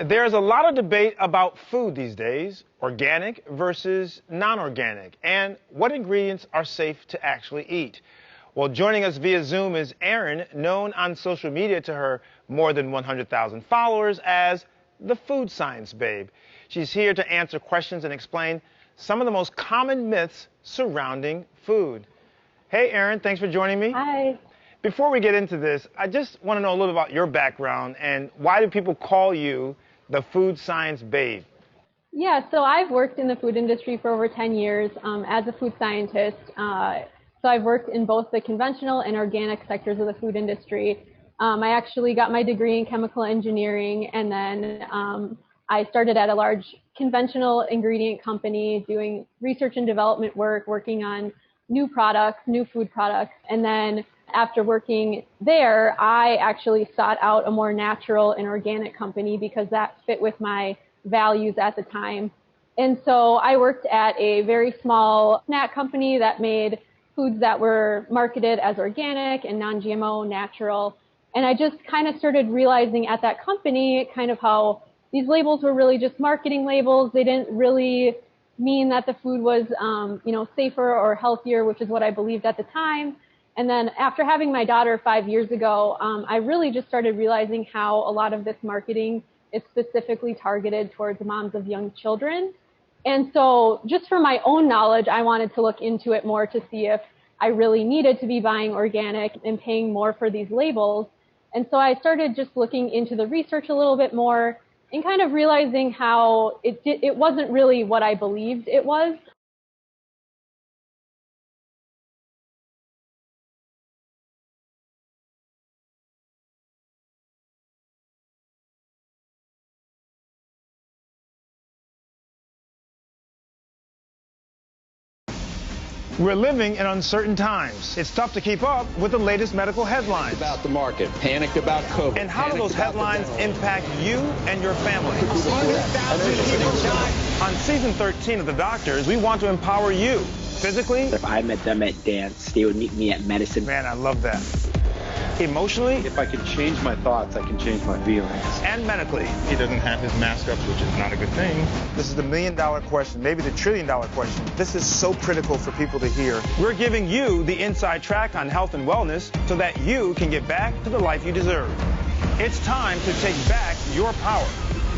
There's a lot of debate about food these days, organic versus non-organic, and what ingredients are safe to actually eat. Well, joining us via Zoom is Erin, known on social media to her more than 100,000 followers as the Food Science Babe. She's here to answer questions and explain some of the most common myths surrounding food. Hey, Erin, thanks for joining me. Hi. Before we get into this, I just want to know a little about your background and why do people call you the Food Science Babe? Yeah, so I've worked in the food industry for over 10 years as a food scientist. So I've worked in both the conventional and organic sectors of the food industry. I actually got my degree in chemical engineering, and then I started at a large conventional ingredient company doing research and development work, working on new products, new food products. And then after working there, I actually sought out a more natural and organic company because that fit with my values at the time. And so I worked at a very small snack company that made foods that were marketed as organic and non-GMO, natural. And I just kind of started realizing at that company kind of how these labels were really just marketing labels. They didn't really mean that the food was, safer or healthier, which is what I believed at the time. And then after having my daughter 5 years ago, I really just started realizing how a lot of this marketing is specifically targeted towards moms of young children. And so just for my own knowledge, I wanted to look into it more to see if I really needed to be buying organic and paying more for these labels. And so I started just looking into the research a little bit more and kind of realizing how it wasn't really what I believed it was. We're living in uncertain times. It's tough to keep up with the latest medical headlines. About the market, panicked about COVID. And how do those headlines impact you and your family? 100,000 people died. On season 13 of The Doctors, we want to empower you physically. If I met them at dance, they would meet me at medicine. Man, I love that. Emotionally. If I can change my thoughts, I can change my feelings. And medically. He doesn't have his mask up, which is not a good thing. This is the $1 million question, maybe the $1 trillion question. This is so critical for people to hear. We're giving you the inside track on health and wellness so that you can get back to the life you deserve. It's time to take back your power.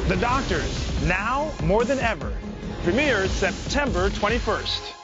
The Doctors, now more than ever. Premieres September 21st.